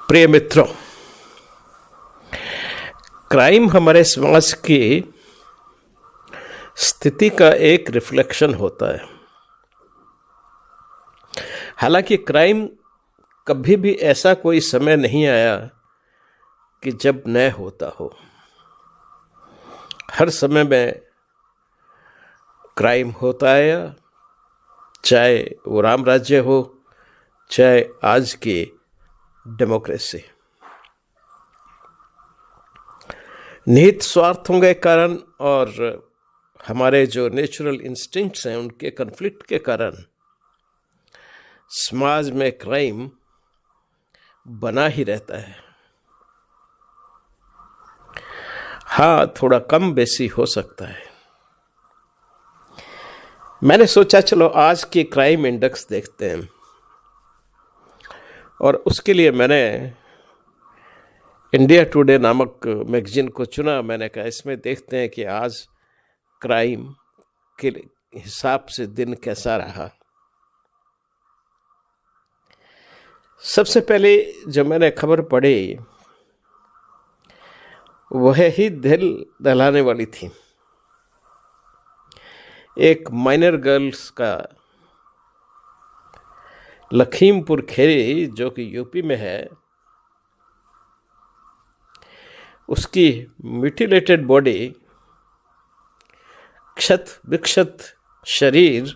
प्रिय मित्रों, क्राइम हमारे समाज की स्थिति का एक रिफ्लेक्शन होता है। हालांकि क्राइम कभी भी ऐसा कोई समय नहीं आया कि जब न होता हो। हर समय में क्राइम होता है, चाहे वो राम राज्य हो, चाहे आज की डेमोक्रेसी। निहित स्वार्थों के कारण और हमारे जो नेचुरल इंस्टिंक्ट्स हैं उनके कन्फ्लिक्ट के कारण समाज में क्राइम बना ही रहता है। हाँ, थोड़ा कम बेसी हो सकता है। मैंने सोचा चलो आज की क्राइम इंडेक्स देखते हैं, और उसके लिए मैंने इंडिया टुडे नामक मैगजीन को चुना। मैंने कहा इसमें देखते हैं कि आज क्राइम के हिसाब से दिन कैसा रहा। सबसे पहले जो मैंने खबर पढ़ी वह ही दिल दहलाने वाली थी। एक माइनर गर्ल्स का लखीमपुर खीरी, जो कि यूपी में है, उसकी म्यूटिलेटेड बॉडी, क्षत विक्षत शरीर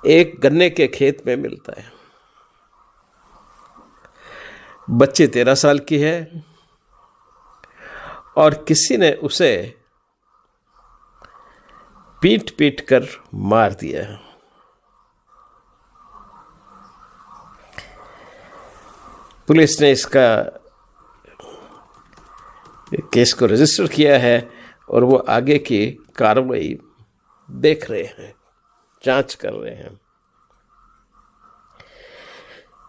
एक गन्ने के खेत में मिलता है। बच्ची 13 साल की है और किसी ने उसे पीट पीट कर मार दिया। पुलिस ने इसका केस को रजिस्टर किया है और वो आगे की कार्रवाई देख रहे हैं, जांच कर रहे हैं।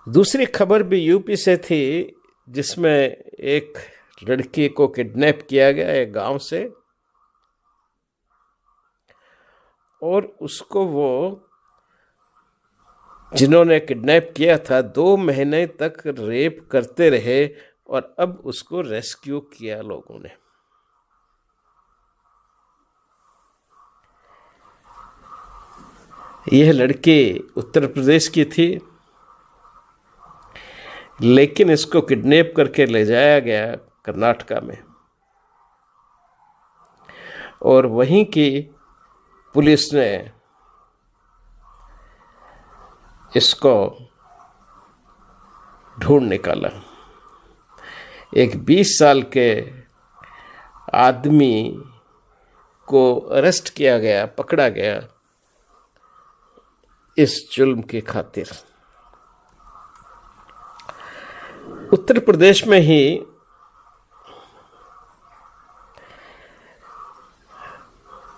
दूसरी खबर भी यूपी से थी, जिसमें एक लड़की को किडनैप किया गया एक गांव से, और उसको वो जिन्होंने किडनैप किया था 2 महीने तक रेप करते रहे और अब उसको रेस्क्यू किया लोगों ने। यह लड़की उत्तर प्रदेश की थी, लेकिन इसको किडनैप करके ले जाया गया कर्नाटका में, और वहीं की पुलिस ने इसको ढूंढ निकाला। एक 20 साल के आदमी को अरेस्ट किया गया, पकड़ा गया इस जुल्म की खातिर। उत्तर प्रदेश में ही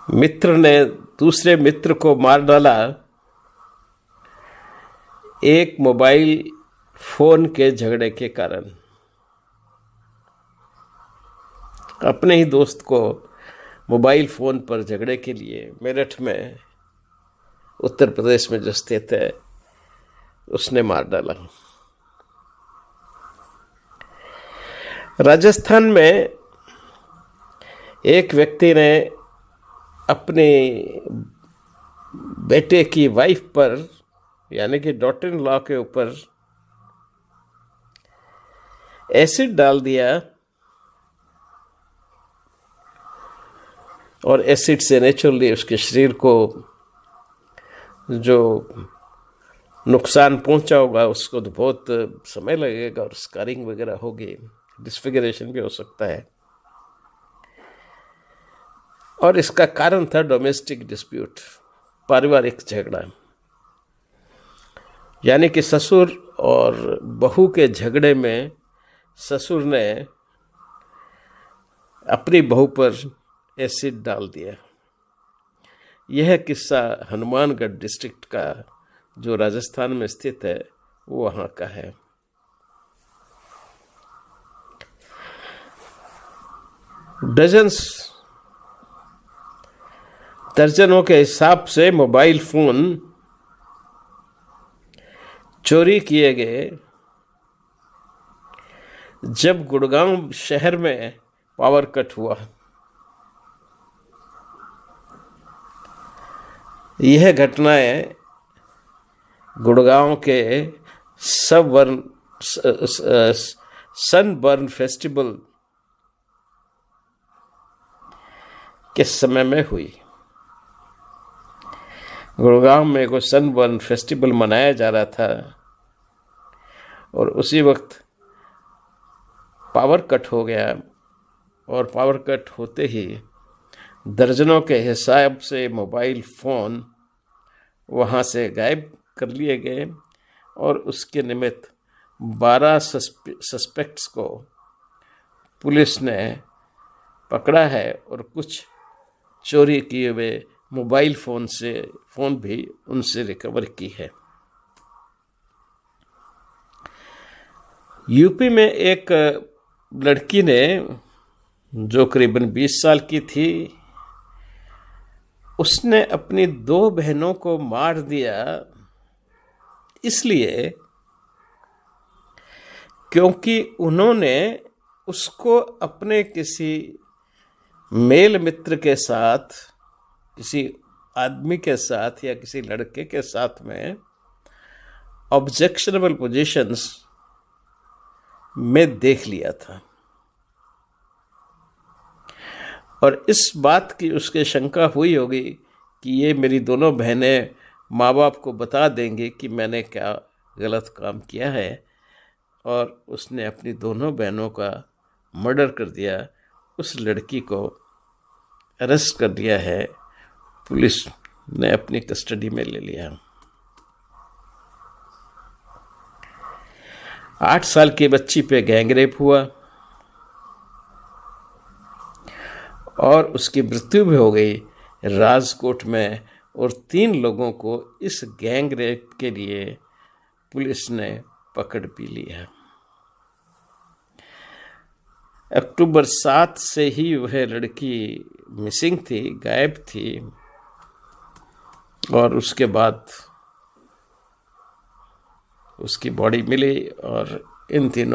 मित्र ने दूसरे मित्र को मार डाला एक मोबाइल फोन के झगड़े के कारण। अपने ही दोस्त को मोबाइल फोन पर झगड़े के लिए मेरठ में, उत्तर प्रदेश में जो स्थित है, उसने मार डाला। राजस्थान में एक व्यक्ति ने अपने बेटे की वाइफ पर, यानी कि डॉटर इन लॉ के ऊपर एसिड डाल दिया, और एसिड से नेचुरली उसके शरीर को जो नुकसान पहुंचा होगा उसको तो बहुत समय लगेगा और स्कारिंग वगैरह होगी, डिस्फिगरेशन भी हो सकता है। और इसका कारण था डोमेस्टिक डिस्प्यूट, पारिवारिक झगड़ा, यानी कि ससुर और बहू के झगड़े में ससुर ने अपनी बहू पर एसिड डाल दिया। यह किस्सा हनुमानगढ़ डिस्ट्रिक्ट का, जो राजस्थान में स्थित है, वो वहाँ का है। दर्जनों के हिसाब से मोबाइल फोन चोरी किए गए जब गुड़गांव शहर में पावर कट हुआ, यह घटनाएं गुड़गांव के सनबर्न फेस्टिवल के समय में हुई। गुड़गांव में कोई सनबर्न फेस्टिवल मनाया जा रहा था और उसी वक्त पावर कट हो गया, और पावर कट होते ही दर्जनों के हिसाब से मोबाइल फ़ोन वहाँ से गायब कर लिए गए, और उसके निमित्त 12 सस्पेक्ट्स को पुलिस ने पकड़ा है और कुछ चोरी किए हुए मोबाइल फ़ोन भी उनसे रिकवर की है। यूपी में एक लड़की ने, जो करीबन 20 साल की थी, उसने अपनी 2 बहनों को मार दिया इसलिए क्योंकि उन्होंने उसको अपने किसी मेल मित्र के साथ, किसी आदमी के साथ या किसी लड़के के साथ में ऑब्जेक्शनेबल पोजीशंस में देख लिया था, और इस बात की उसके शंका हुई होगी कि ये मेरी दोनों बहनें माँ बाप को बता देंगे कि मैंने क्या गलत काम किया है, और उसने अपनी दोनों बहनों का मर्डर कर दिया। उस लड़की को अरेस्ट कर लिया है, पुलिस ने अपनी कस्टडी में ले लिया। 8 साल की बच्ची पे गैंगरेप हुआ और उसकी मृत्यु भी हो गई राजकोट में, और 3 लोगों को इस गैंगरेप के लिए पुलिस ने पकड़ भी लिया। अक्टूबर 7 से ही वह लड़की मिसिंग थी, गायब थी, और उसके बाद उसकी बॉडी मिली और इन 3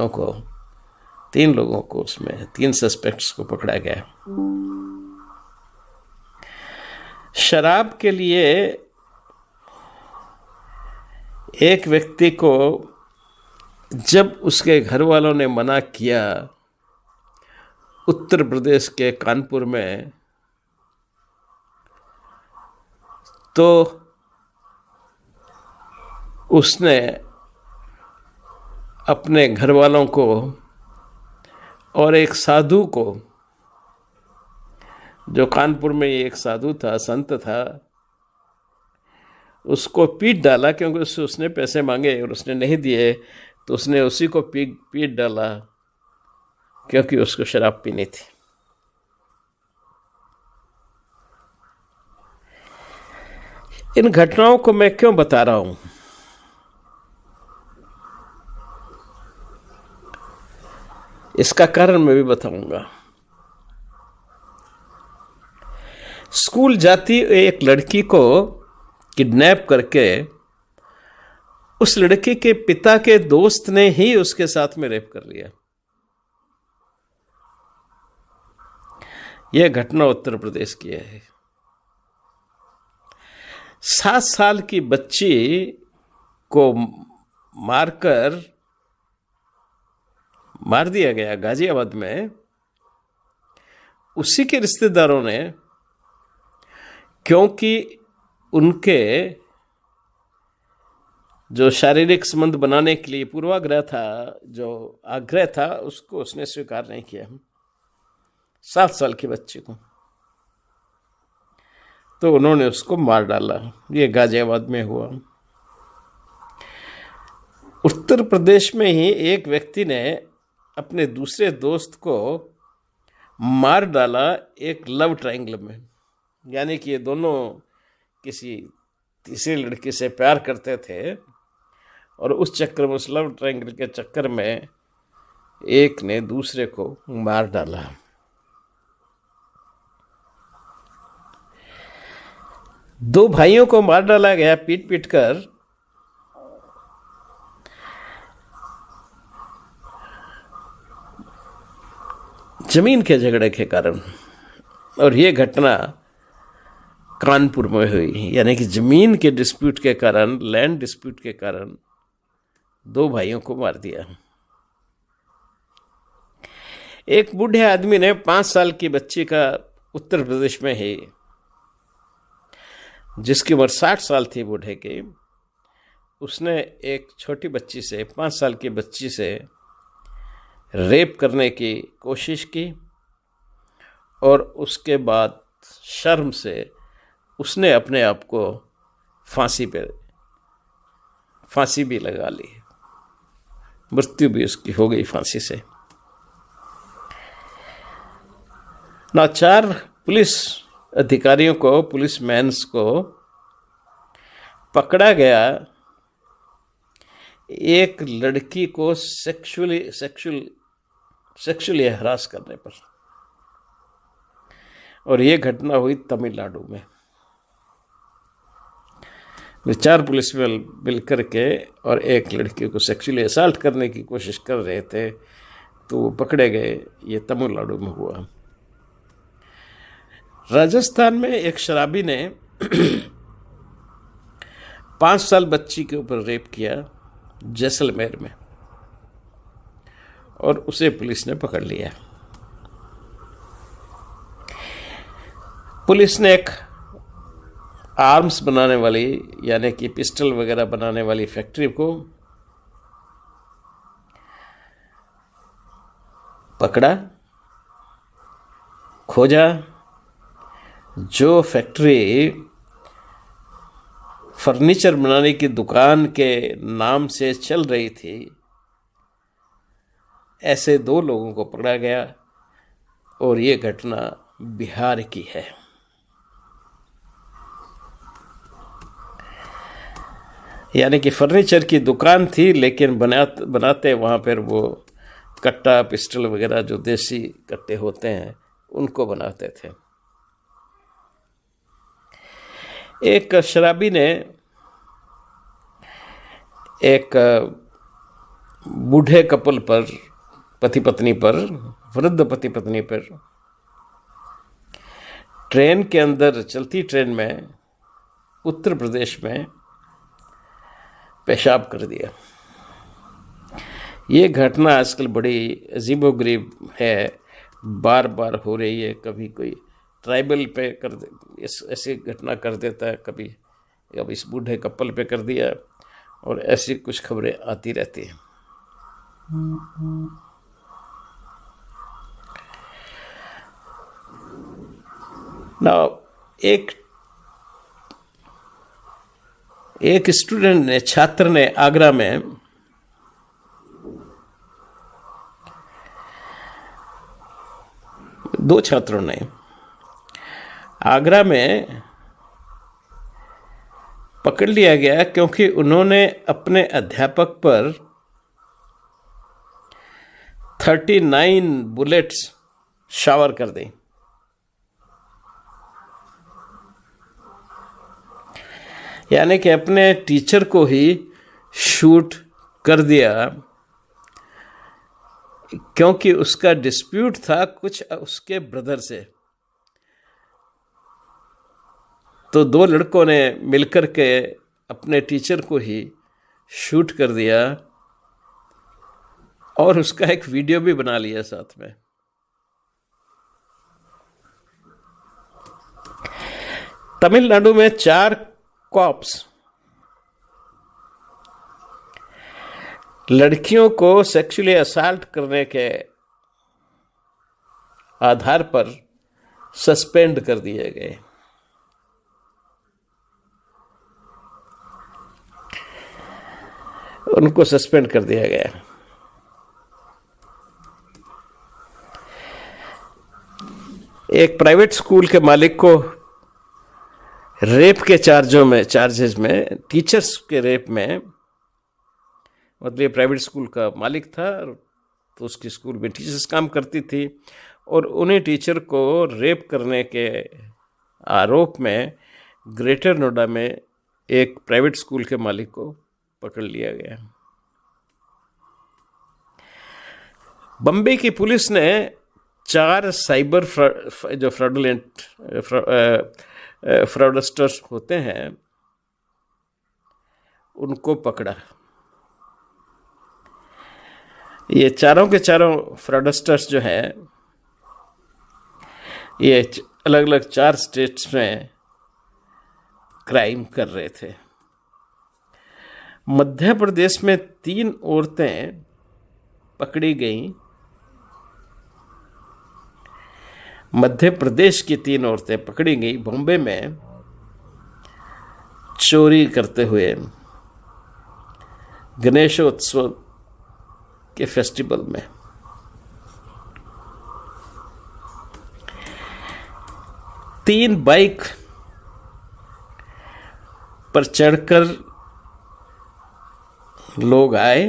लोगों को, उसमें 3 सस्पेक्ट्स को पकड़ा गया। शराब के लिए एक व्यक्ति को जब उसके घर वालों ने मना किया, उत्तर प्रदेश के कानपुर में, तो उसने अपने घर वालों को और एक साधु को, जो कानपुर में एक साधु था, संत था, उसको पीट डाला, क्योंकि उसने पैसे मांगे और उसने नहीं दिए, तो उसने उसी को पीट डाला क्योंकि उसको शराब पीनी थी। इन घटनाओं को मैं क्यों बता रहा हूं? इसका कारण मैं भी बताऊंगा। स्कूल जाती एक लड़की को किडनैप करके उस लड़की के पिता के दोस्त ने ही उसके साथ में रेप कर लिया। यह घटना उत्तर प्रदेश की है। 7 साल की बच्ची को मार दिया गया गाजियाबाद में। उसी के रिश्तेदारों ने, क्योंकि उनके जो शारीरिक संबंध बनाने के लिए पूर्वाग्रह था, जो आग्रह था, उसको उसने स्वीकार नहीं किया। 7 साल की बच्ची को, तो उन्होंने उसको मार डाला। ये गाजियाबाद में हुआ। उत्तर प्रदेश में ही एक व्यक्ति ने अपने दूसरे दोस्त को मार डाला एक लव ट्रायंगल में, यानी कि ये दोनों किसी तीसरी लड़की से प्यार करते थे, और उस चक्कर में, उस लव ट्रायंगल के चक्कर में, एक ने दूसरे को मार डाला। दो भाइयों को मार डाला गया पीट पीट कर। जमीन के झगड़े के कारण। और ये घटना कानपुर में हुई, यानी कि जमीन के डिस्प्यूट के कारण, लैंड डिस्प्यूट के कारण 2 भाइयों को मार दिया। एक बूढ़े आदमी ने 5 साल की बच्ची का उत्तर प्रदेश में ही, जिसकी उम्र 60 साल थी बूढ़े की, उसने एक छोटी बच्ची से, 5 साल की बच्ची से रेप करने की कोशिश की और उसके बाद शर्म से उसने अपने आप को फांसी भी लगा ली। मृत्यु भी उसकी हो गई फांसी से। ना 4 पुलिस अधिकारियों को, पुलिस मैन्स को पकड़ा गया एक लड़की को सेक्सुअली हरास करने पर। और ये घटना हुई तमिलनाडु में। 4 पुलिस मिलकर के और एक लड़की को सेक्सुअली असॉल्ट करने की कोशिश कर रहे थे, तो वो पकड़े गए। ये तमिलनाडु में हुआ। राजस्थान में एक शराबी ने 5 साल बच्ची के ऊपर रेप किया जैसलमेर में, और उसे पुलिस ने पकड़ लिया। पुलिस ने एक आर्म्स बनाने वाली, यानी कि पिस्टल वगैरह बनाने वाली फैक्ट्री को पकड़ा, खोजा। जो फैक्ट्री फर्नीचर बनाने की दुकान के नाम से चल रही थी, ऐसे 2 लोगों को पकड़ा गया। और ये घटना बिहार की है। यानी कि फर्नीचर की दुकान थी, लेकिन बनाते वहाँ पर वो कट्टा, पिस्टल वगैरह जो देसी कट्टे होते हैं, उनको बनाते थे। एक शराबी ने एक बूढ़े कपल पर, पति पत्नी पर, वृद्ध पति पत्नी पर, ट्रेन के अंदर, चलती ट्रेन में उत्तर प्रदेश में पेशाब कर दिया। ये घटना आजकल बड़ी अजीबोगरीब है, बार बार हो रही है। कभी कोई ट्राइबल पे ऐसी घटना कर देता है, कभी अब इस बूढ़े कपल पे कर दिया, और ऐसी कुछ खबरें आती रहती हैं। ना एक स्टूडेंट ने, छात्र ने आगरा में दो छात्रों ने आगरा में पकड़ लिया गया क्योंकि उन्होंने अपने अध्यापक पर 39 बुलेट्स शावर कर दी। यानी कि अपने टीचर को ही शूट कर दिया, क्योंकि उसका डिस्प्यूट था कुछ उसके ब्रदर से। तो 2 लड़कों ने मिलकर के अपने टीचर को ही शूट कर दिया, और उसका एक वीडियो भी बना लिया साथ में। तमिलनाडु में 4 कॉप्स लड़कियों को सेक्सुअली असॉल्ट करने के आधार पर सस्पेंड कर दिए गए। उनको सस्पेंड कर दिया गया। एक प्राइवेट स्कूल के मालिक को रेप के चार्जेस में, टीचर्स के रेप में, मतलब ये प्राइवेट स्कूल का मालिक था, तो उसकी स्कूल में टीचर्स काम करती थी, और उन्हीं टीचर को रेप करने के आरोप में ग्रेटर नोएडा में एक प्राइवेट स्कूल के मालिक को पकड़ लिया गया। बम्बई की पुलिस ने 4 साइबर जो फ्रॉडस्टर्स होते हैं उनको पकड़ा। ये चारों के चारों फ्रॉडस्टर्स जो हैं ये अलग अलग 4 स्टेट्स में क्राइम कर रहे थे। मध्य प्रदेश में 3 औरतें पकड़ी गईं। मध्य प्रदेश की 3 औरतें पकड़ी गई बॉम्बे में चोरी करते हुए गणेशोत्सव के फेस्टिवल में। तीन बाइक पर चढ़कर लोग आए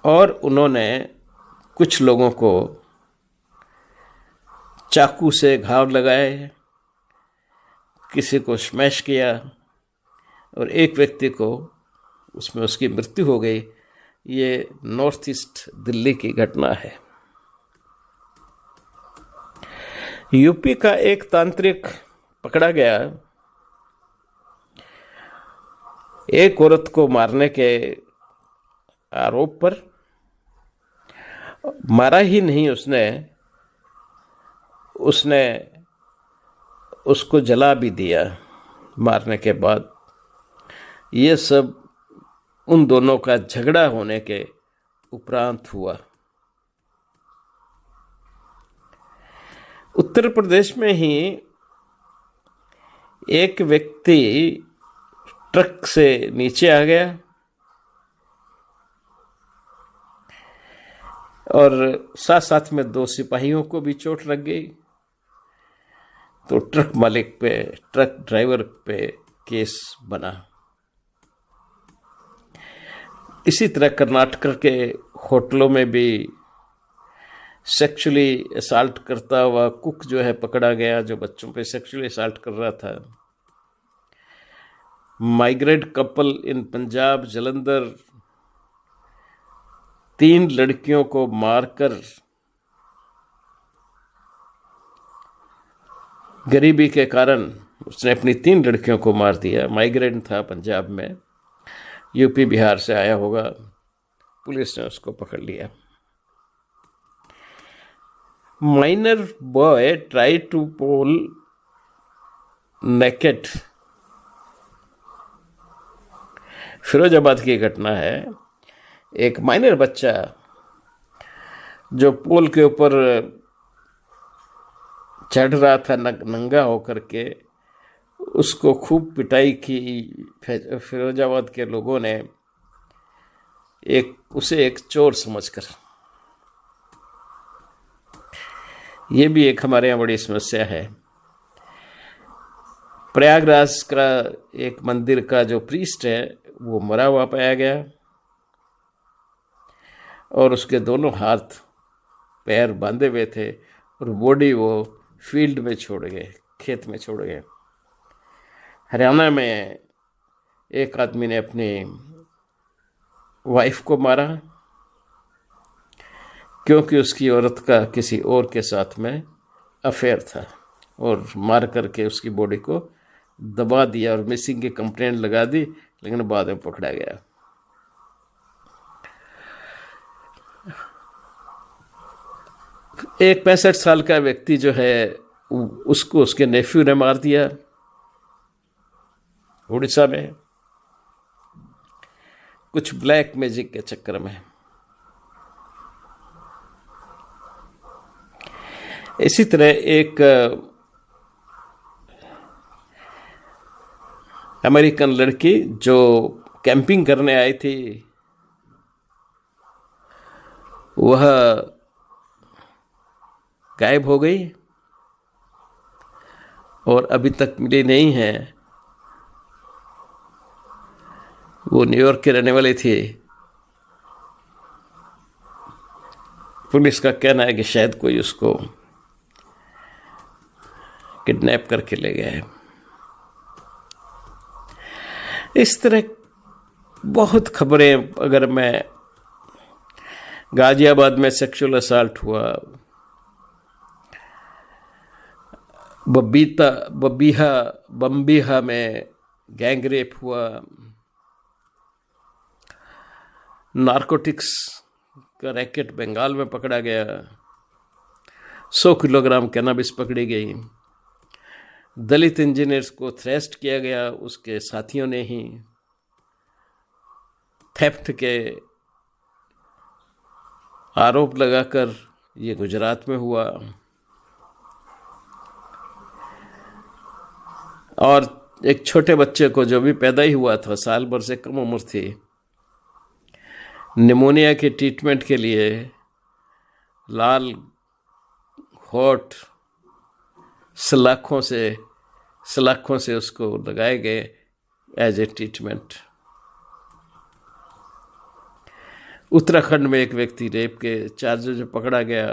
और उन्होंने कुछ लोगों को चाकू से घाव लगाए, किसी को स्मैश किया और एक व्यक्ति को उसमें उसकी मृत्यु हो गई। ये नॉर्थ ईस्ट दिल्ली की घटना है। यूपी का एक तांत्रिक पकड़ा गया एक औरत को मारने के आरोप पर। मारा ही नहीं, उसने उसको जला भी दिया मारने के बाद। ये सब उन दोनों का झगड़ा होने के उपरांत हुआ। उत्तर प्रदेश में ही एक व्यक्ति ट्रक से नीचे आ गया और साथ साथ में 2 सिपाहियों को भी चोट लग गई। तो ट्रक मालिक पे, ट्रक ड्राइवर पे केस बना। इसी तरह कर्नाटक के होटलों में भी सेक्सुअली असॉल्ट करता हुआ कुक जो है पकड़ा गया, जो बच्चों पे सेक्सुअली असॉल्ट कर रहा था। Migrant couple in Punjab Jalandhar 3 लड़कियों को मारकर गरीबी के कारण उसने अपनी 3 लड़कियों को मार दिया। माइग्रेंट था पंजाब में, यूपी बिहार से आया होगा। पुलिस ने उसको पकड़ लिया। Minor boy try to pull naked. Firozabad की घटना है। एक माइनर बच्चा जो पोल के ऊपर चढ़ रहा था नंगा होकर के, उसको खूब पिटाई की फिरोजाबाद के लोगों ने, उसे एक चोर समझकर। ये भी एक हमारे यहाँ बड़ी समस्या है। प्रयागराज का एक मंदिर का जो प्रीस्ट है वो मरा हुआ पाया गया और उसके दोनों हाथ पैर बांधे हुए थे और बॉडी वो फील्ड में छोड़ गए, खेत में छोड़ गए। हरियाणा में एक आदमी ने अपनी वाइफ को मारा क्योंकि उसकी औरत का किसी और के साथ में अफेयर था, और मार करके उसकी बॉडी को दबा दिया और मिसिंग की कंप्लेंट लगा दी, लेकिन बाद में पकड़ा गया। एक 65 साल का व्यक्ति जो है उसको उसके नेफ्यू ने मार दिया उड़ीसा में, कुछ ब्लैक मैजिक के चक्कर में। इसी तरह एक अमेरिकन लड़की जो कैंपिंग करने आई थी, वह गायब हो गई और अभी तक मिली नहीं है। वो न्यूयॉर्क के रहने वाली थी। पुलिस का कहना है कि शायद कोई उसको किडनैप करके ले गया है। इस तरह बहुत खबरें अगर मैं गाजियाबाद में सेक्सुअल असॉल्ट हुआ, बम्बीहा में गैंग रेप हुआ, नारकोटिक्स का रैकेट बंगाल में पकड़ा गया, 100 किलोग्राम कैनाबिस पकड़ी गई, दलित इंजीनियर्स को थ्रेस्ट किया गया उसके साथियों ने ही, थेफ्ट के आरोप लगाकर ये गुजरात में हुआ, और एक छोटे बच्चे को जो भी पैदा ही हुआ था, साल भर से कम उम्र थी, निमोनिया के ट्रीटमेंट के लिए लाल होठ सलाखों से उसको लगाए गए एज ए ट्रीटमेंट। उत्तराखंड में एक व्यक्ति रेप के चार्जेस में पकड़ा गया,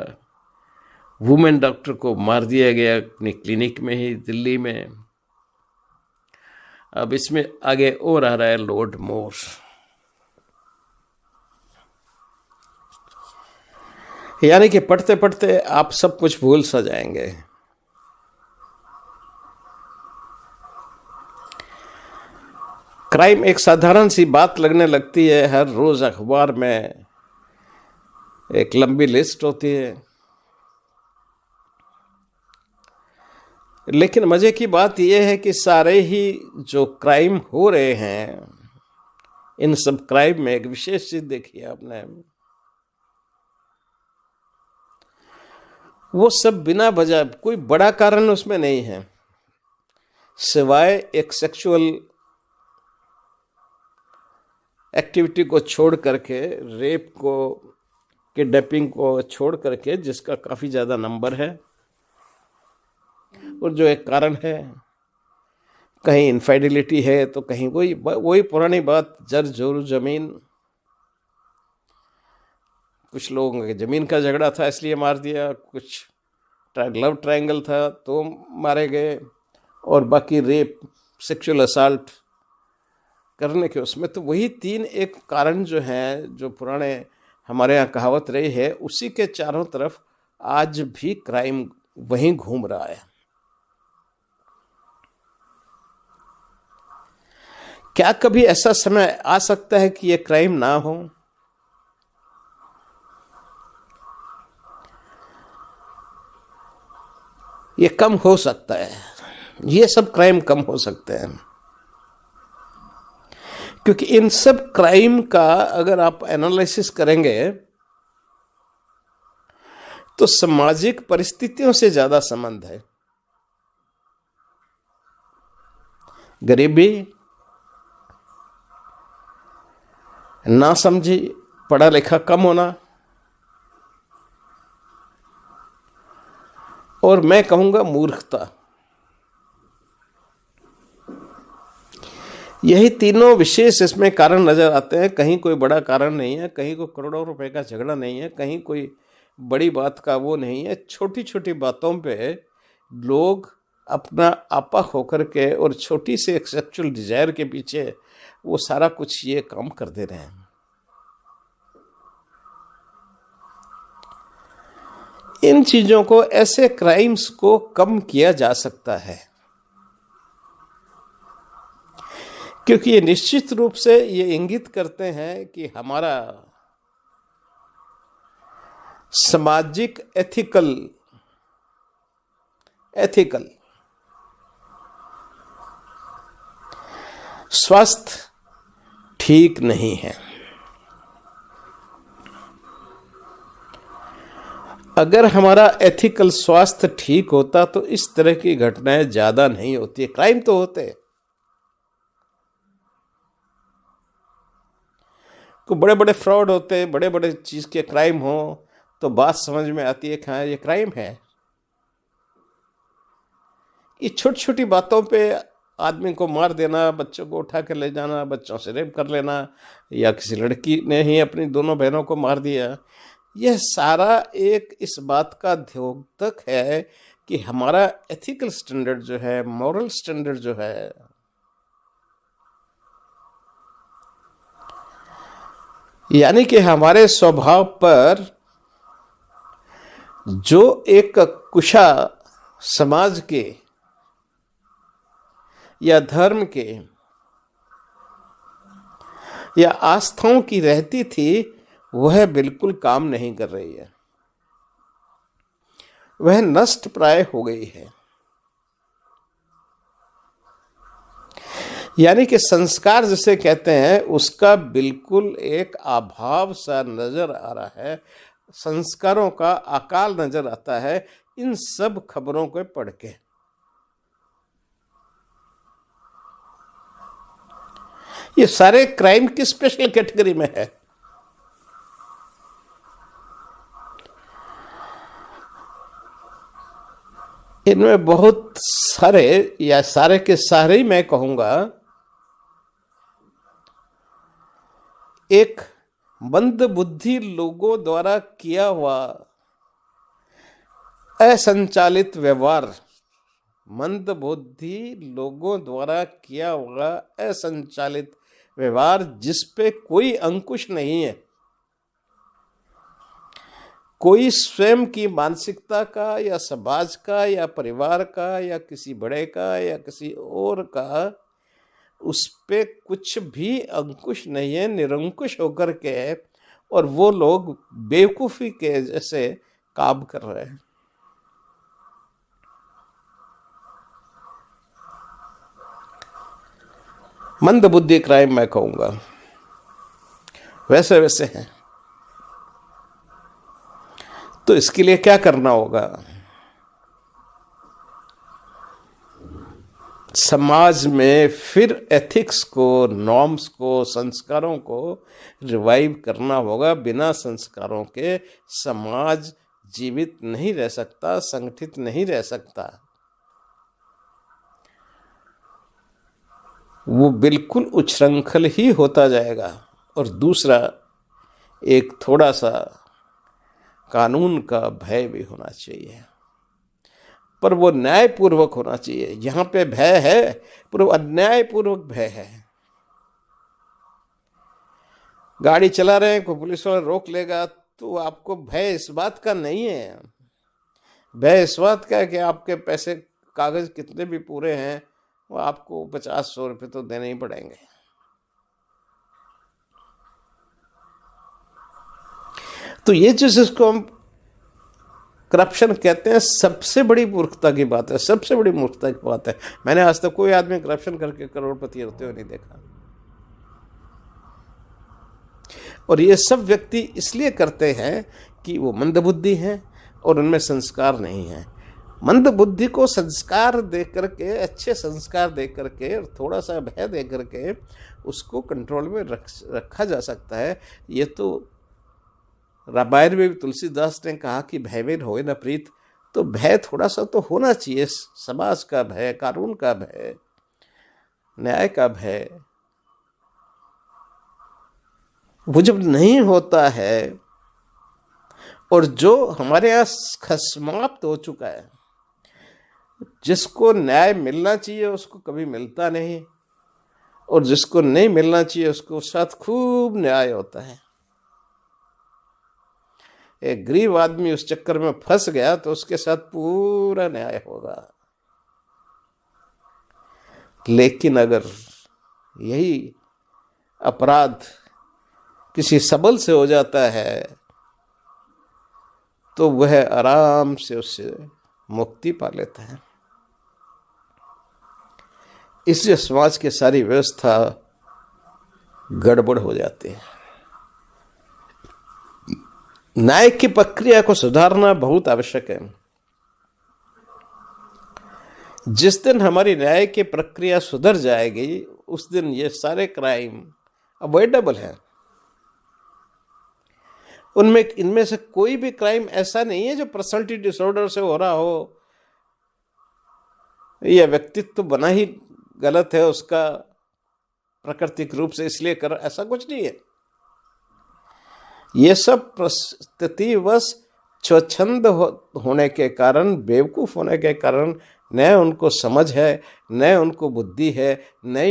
वुमेन डॉक्टर को मार दिया गया अपनी क्लिनिक में ही दिल्ली में। अब इसमें आगे और आ रहा है लोड मोर। यानी कि पढ़ते पढ़ते आप सब कुछ भूल सा जाएंगे। क्राइम एक साधारण सी बात लगने लगती है, हर रोज अखबार में एक लंबी लिस्ट होती है, लेकिन मजे की बात यह है कि सारे ही जो क्राइम हो रहे हैं, इन सब क्राइम में एक विशेष चीज देखी है आपने, वो सब बिना वजह, कोई बड़ा कारण उसमें नहीं है सिवाय एक सेक्सुअल एक्टिविटी को छोड़ करके, रेप को, किडनैपिंग को छोड़ करके, जिसका काफी ज्यादा नंबर है और जो एक कारण है। कहीं इनफाइडिलिटी है तो कहीं वही पुरानी बात, जर जोर जमीन। कुछ लोगों के जमीन का झगड़ा था इसलिए मार दिया, कुछ लव ट्रायंगल था तो मारे गए, और बाकी रेप, सेक्सुअल असॉल्ट करने के उसमें। तो वही तीन एक कारण जो हैं, जो पुराने हमारे यहाँ कहावत रही है, उसी के चारों तरफ आज भी क्राइम वहीं घूम रहा है। क्या कभी ऐसा समय आ सकता है कि ये क्राइम ना हो? ये कम हो सकता है, ये सब क्राइम कम हो सकते हैं, क्योंकि इन सब क्राइम का अगर आप एनालिसिस करेंगे तो सामाजिक परिस्थितियों से ज्यादा संबंध है। गरीबी, ना समझी, पढ़ा लिखा कम होना, और मैं कहूंगा मूर्खता, यही तीनों विशेष इसमें कारण नजर आते हैं। कहीं कोई बड़ा कारण नहीं है, कहीं कोई करोड़ों रुपए का झगड़ा नहीं है, कहीं कोई बड़ी बात का वो नहीं है। छोटी छोटी बातों पे लोग अपना आपा होकर के और छोटी सी एक सेक्सुअल डिजायर के पीछे वो सारा कुछ ये काम कर दे रहे हैं। इन चीजों को, ऐसे क्राइम्स को कम किया जा सकता है, क्योंकि ये निश्चित रूप से ये इंगित करते हैं कि हमारा सामाजिक एथिकल स्वास्थ्य ठीक नहीं है। अगर हमारा एथिकल स्वास्थ्य ठीक होता तो इस तरह की घटनाएं ज्यादा नहीं होती। क्राइम तो होते, को बड़े बड़े फ्रॉड होते, बड़े बड़े चीज के क्राइम हो तो बात समझ में आती है कि हाँ ये क्राइम है। ये छोटी छोटी बातों पे आदमी को मार देना, बच्चों को उठा कर ले जाना, बच्चों से रेप कर लेना, या किसी लड़की ने ही अपनी दोनों बहनों को मार दिया, यह सारा एक इस बात का द्योतक है कि हमारा एथिकल स्टैंडर्ड जो है, मॉरल स्टैंडर्ड जो है, यानी कि हमारे स्वभाव पर जो एक कुशा समाज के या धर्म के या आस्थाओं की रहती थी, वह बिल्कुल काम नहीं कर रही है, वह नष्ट प्राय हो गई है। यानी कि संस्कार जिसे कहते हैं उसका बिल्कुल एक अभाव सा नजर आ रहा है, संस्कारों का अकाल नजर आता है इन सब खबरों को पढ़ के। ये सारे क्राइम की स्पेशल कैटेगरी में है। इनमें बहुत सारे या सारे के सारे ही मैं कहूंगा, एक मंद बुद्धि लोगों द्वारा किया हुआ असंचालित व्यवहार, मंद बुद्धि लोगों द्वारा किया हुआ असंचालित व्यवहार जिस पे कोई अंकुश नहीं है, कोई स्वयं की मानसिकता का या समाज का या परिवार का या किसी बड़े का या किसी और का, उस पे कुछ भी अंकुश नहीं है, निरंकुश होकर के, और वो लोग बेवकूफ़ी के जैसे काम कर रहे हैं। मंद बुद्धि क्राइम मैं कहूँगा वैसे वैसे हैं। तो इसके लिए क्या करना होगा? समाज में फिर एथिक्स को, नॉर्म्स को, संस्कारों को रिवाइव करना होगा। बिना संस्कारों के समाज जीवित नहीं रह सकता, संगठित नहीं रह सकता। वो बिल्कुल उच्छृंखल ही होता जाएगा। और दूसरा, एक थोड़ा सा कानून का भय भी होना चाहिए, पर वो न्यायपूर्वक होना चाहिए। यहाँ पे भय है पर वो अन्यायपूर्वक भय है। गाड़ी चला रहे हैं, कोई पुलिस वाला रोक लेगा तो आपको भय इस बात का नहीं है, भय इस बात का है कि आपके पैसे कागज कितने भी पूरे हैं वो आपको 50-100 रुपये तो देने ही पड़ेंगे। तो ये जिसको हम करप्शन कहते हैं, सबसे बड़ी मूर्खता की बात है, सबसे बड़ी मूर्खता की बात है। मैंने आज तक कोई आदमी करप्शन करके करोड़पति होते हुए नहीं देखा। और ये सब व्यक्ति इसलिए करते हैं कि वो मंदबुद्धि हैं और उनमें संस्कार नहीं है। मंद बुद्धि को संस्कार दे करके, अच्छे संस्कार दे करके और थोड़ा सा भय दे करके उसको कंट्रोल में रखा जा सकता है। ये तो रामायण में भी तुलसीदास ने कहा कि भयवीर होए न प्रीत। तो भय थोड़ा सा तो होना चाहिए, समाज का भय, कानून का भय, न्याय का भय। वो जब नहीं होता है और जो हमारे यहाँ समाप्त हो चुका है, जिसको न्याय मिलना चाहिए उसको कभी मिलता नहीं, और जिसको नहीं मिलना चाहिए उसको साथ खूब न्याय होता है। एक गरीब आदमी उस चक्कर में फंस गया तो उसके साथ पूरा न्याय होगा। लेकिन अगर यही अपराध किसी सबल से हो जाता है तो वह आराम से उससे मुक्ति पा लेता है। इससे समाज की सारी व्यवस्था गड़बड़ हो जाती है। न्याय की प्रक्रिया को सुधारना बहुत आवश्यक है। जिस दिन हमारी न्याय की प्रक्रिया सुधर जाएगी उस दिन ये सारे क्राइम अवॉइडेबल है। इनमें से कोई भी क्राइम ऐसा नहीं है जो पर्सनालिटी डिसऑर्डर से हो रहा हो, यह व्यक्तित्व बना ही गलत है उसका प्राकृतिक रूप से इसलिए कर, ऐसा कुछ नहीं है। ये सब परिस्थितिवश स्वच्छंद होने के कारण, बेवकूफ़ होने के कारण, न उनको समझ है, न उनको बुद्धि है, न